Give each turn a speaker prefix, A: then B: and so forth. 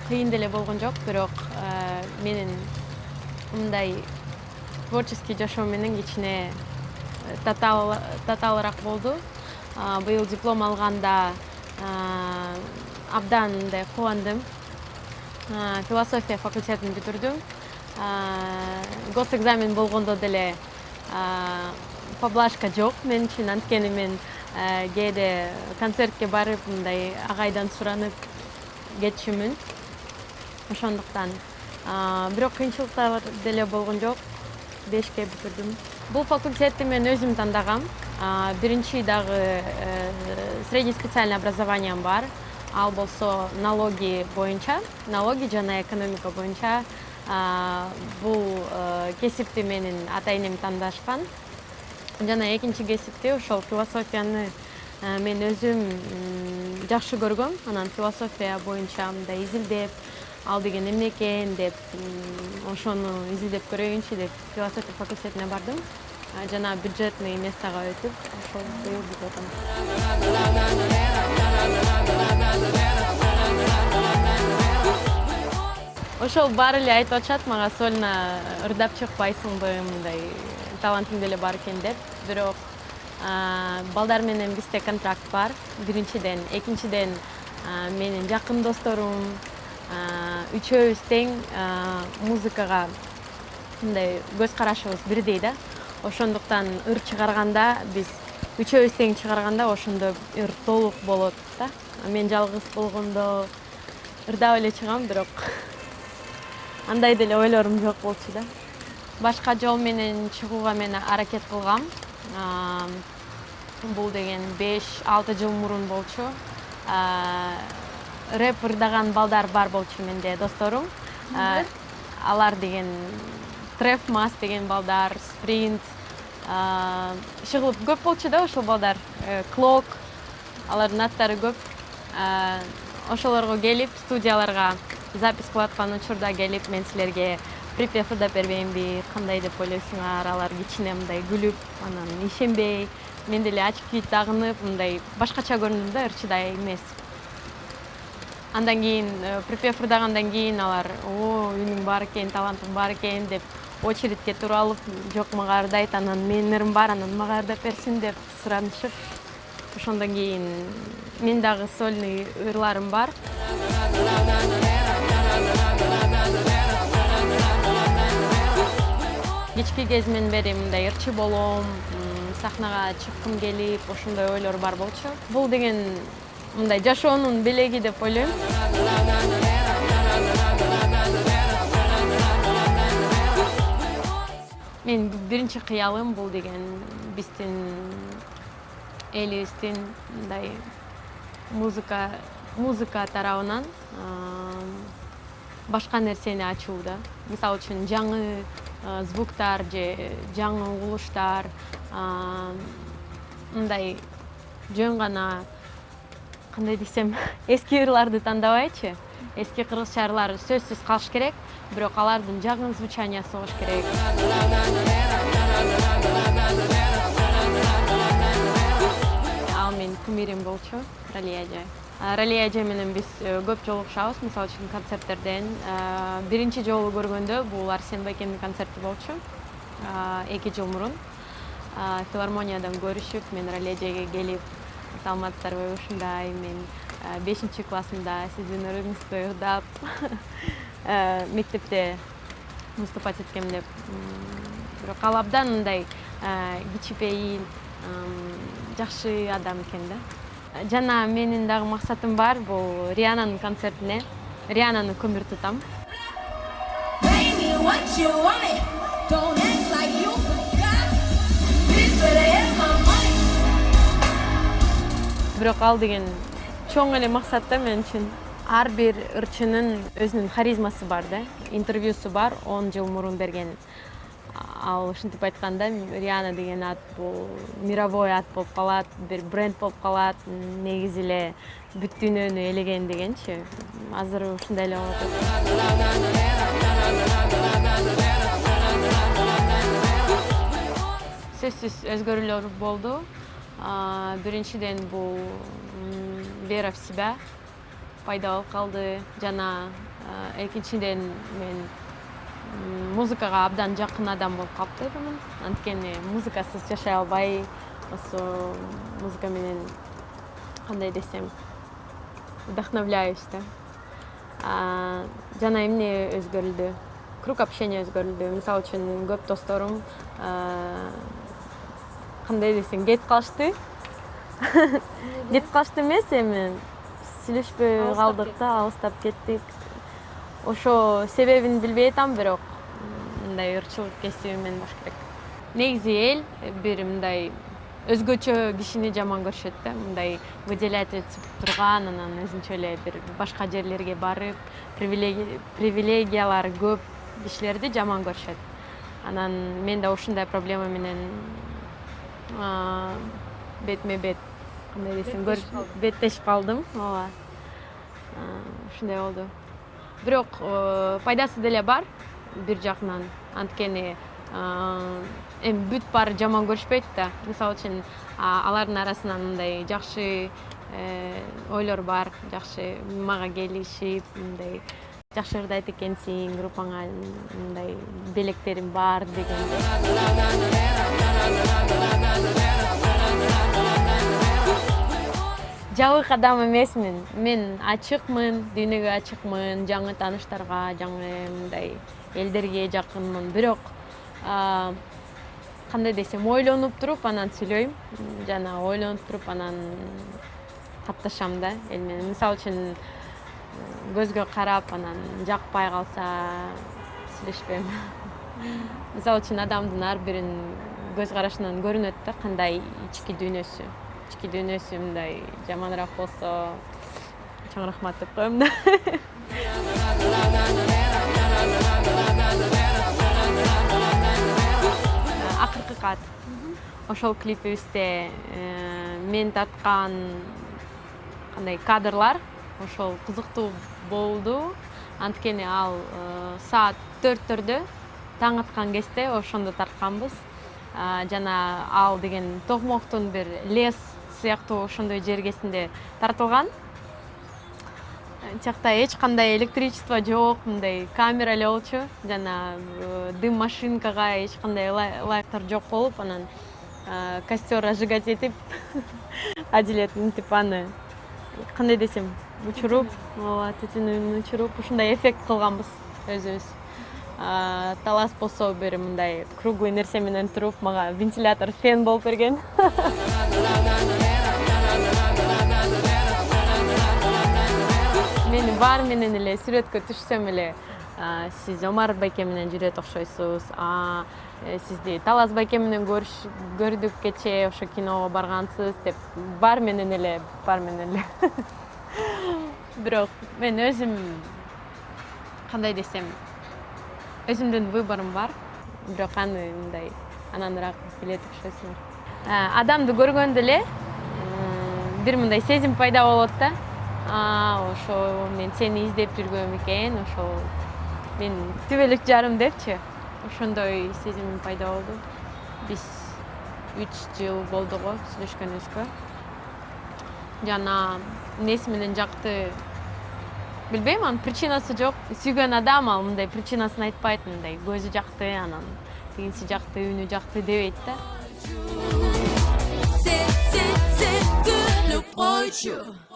A: кыйын деле болгон жок, бирок менин мындай творческий жашоо менен кичине татаалыраак болду. Быйыл диплом алганда абдан мындай кубандым. Философия факультетин бүтүрдүм. Госэкзамен болгондо деле поблажка жок мен үчүн, анткени мен кээде концертке барып мындай агайдан суранып кетчүмүн. Ошондуктан бирок кыйынчылыктар деле болгон жок. 5 бүтүрдүм. Бул факультетти мен өзүм тандагам. Биринчи дагы средний специальный образованием бар. Ал болсо налоги боюнча, налоги жана экономика боюнча. Бул кесипти менин ата энем тандашкан. Жана экинчи кесипти ошол философияны мен өзүм жакшы көргөм. Анан философия боюнча мындай изилдеп, ал деген эмне экен деп, ошону изилдеп көрөйүнчү деп философия факультетине бардым. Жана бюджетный местага өтүп, ошол быйыл бүтүп атам. Ошол баары эле айтып атышат мага, сольно ырдап чыкпайсыңбы, мындай талантың деле бар экен деп. Бирок балдар менен бизде контракт бар, биринчиден. Экинчиден менин жакын досторум, үчөөбүз тең музыкага мындай көз карашыбыз бирдей да. Ошондуктан ыр чыгарганда биз үчөөбүз тең чыгарганда ошондо ыр толук болот да. Мен жалгыз болгондо ырдап эле чыгам, бирок андай деле ойлорум жок болчу да. Башка жол менен чыгууга мен аракет кылгам. Бул деген 5-6 жыл мурун болчу. Рэп ырдаган балдар бар болчу менде досторум. Алар деген Треф Мас деген балдар, Спринт, чыгылып көп болчу да ошол балдар. Клок, алардын аттары көп. Ошолорго келип, студияларга запись кылып аткан учурда келип, мен силерге припев ырдап бербейинби, кандай деп ойлойсуңар? Алар кичине мындай күлүп, анан ишенбей, мен деле ачык кийип тагынып, мындай башкача көрүндүм да, ырчыдай эмес. Андан кийин припев ырдагандан кийин алар үнүң бар экен, талантың бар экен деп очередке туруп алып, жок мага ырдайт, анан менин ырым бар, анан мага ырдап берсин деп суранышып. Ошондон кийин мен дагы сольный ырларым бар. Кички кезимден бери мындай ырчы болом, сахнага чыккым келип, ошондой ойлор бар болчу. Бул деген мындай жашоонун белеги деп ойлойм. Мен биринчи кыялым бул деген биздин элибиздин мындай музыка тарабынан башка нерсени ачуу да. Мисалы үчүн жаңы звуктар же жаңы угулуштар, мындай жөн гана кандай десем, эски ырларды тандабайчы. Эски кыргызчалар сөзсүз калыш керек, бирок алардын жаңы звучаниясы болуш керек. Ал менин кумирим болчу, Ралия эже. Ралия эже менен биз көп жолугушабыз, мисалы үчүн концерттерден. Биринчи жолу көргөндө бул Арсен Бакендин концерти болчу. 2 жыл мурун филармониядан көрүшүп, мен Ралия эжеге келип, саламатсыздарбы, ушундай мен 5-классымда сиздин ырыңызды ырдап мектепте выступать эткем деп. Бирок ал абдан мындай кичипейил, жакшы адам экен да. Жана менин дагы максатым бар, бул Риананын концертине. Риананы көмүр тутам. Бирок ал деген чоң эле максат да мен үчүн. Ар бир ырчынын өзүнүн харизмасы бар да. Интервьюсу бар, 10 жыл мурун берген. Ал ушинтип айтканда, Риана деген ат бул мировой ат болуп калат, бир бренд болуп калат, негизи эле бүт дүйнөнү элеген дегенчи. Азыр ушундай эле болуп атат. Сөзсүз өзгөрүүлөр болду. Биринчиден бул вера в себя. пайда болуп калды. Жана экинчиден мен музыкага абдан жакын адам болуп калыптырмын. Анткени музыкасыз жашай албай, ошо музыка менен кандай десем, вдохновляюсь да. Жана эмне өзгөрүлдү? Круг общения өзгөрүлдү. Мисалы үчүн көп досторум кандай десем, кетип калышты. Кетип калышты эмес, эми сүйлөшпөй калдык да, алыстап кеттик. Ошо себебин билбей атам, бирок мындай ырчылык кесиби менен болуш керек. Негизи эл бир мындай өзгөчө кишини жаман көрүшөт да, мындай выделять этип турган, анан өзүнчө эле бир башка жерлерге барып, привилегиялары көп кишилерди жаман көрүшөт. Анан мен да ушундай проблема менен бетме бет, кандай десем, беттешип калдым. Ооба. Ушундай болду. Бирок пайдасы деле бар бир жагынан. Анткени эми бүт баары жаман көрүшпөйт да. Мисалы үчүн алардын арасынан мындай жакшы ойлор бар, жакшы мага келишип, мындай жакшы ырдайт экенсиң, группаңа мындай белектерим бар дегенде. Жабык адам эмесмин. Мен ачыкмын, дүйнөгө ачыкмын, жаңы тааныштарга, жаңы мындай элдерге жакынмын. Бирок кандай десем, ойлонуп туруп анан сүйлөйм, жана ойлонуп туруп анан катташам да эл менен. Мисалы үчүн көзгө карап анан жакпай калса сүйлөшпөйм. Мисалы үчүн адамдын ар бирин көз карашынан көрүнөт да, кандай ички дүйнөсү. Ички дүйнөсү мындай жаманыраак болсо, чоң рахмат деп коем да. Акыркы кат. Ошол клипибизде мен тарткан кандай кадрлар ошол кызыктуу болду. Анткени ал саат 4-төрдө таң аткан кезде ошондо тартканбыз. Жана ал деген Токмоктун бир лес сыяктуу ошондой жергесинде тартылган. Тиякта эч кандай электричество жок, мындай камера эле болчу, жана дым машинкага эч кандай лайктар жок болуп, анан костер разжигать этип, адилет мынтип аны кандай десем, учуруп, түтүнүн учуруп, ушундай эффект кылганбыз өзүбүз. Талас болсо бир мындай круглый нерсе менен туруп, мага вентилятор фен болуп берген. Мен бар менен эле сүрөткө түшсөм эле, сиз Омар байке менен жүрөт окшойсуз, сизди Талас байке менен көрдүк кечээ, ошо киного баргансыз деп бар менен эле. Бирок мен өзүм кандай десем, өзүмдүн выборум бар, бирок аны мындай ананыраак билет окшойсуңар. Адамды көргөндө эле бир мындай сезим пайда болот да. Ошо мен сени издеп жүргөм экен, ошо мен түбөлүк жарым депчи. Ошондой сезим пайда болду. Биз 3 жыл болду го сүйлөшкөнүбүзгө. Жана эмнеси менен жакты билбейм, анын причинасы жок. Сүйгөн адам ал мындай причинасын айтпайт, мындай көзү жакты, анан тигинси жакты, үнү жакты дебейт да. C'est que le proche.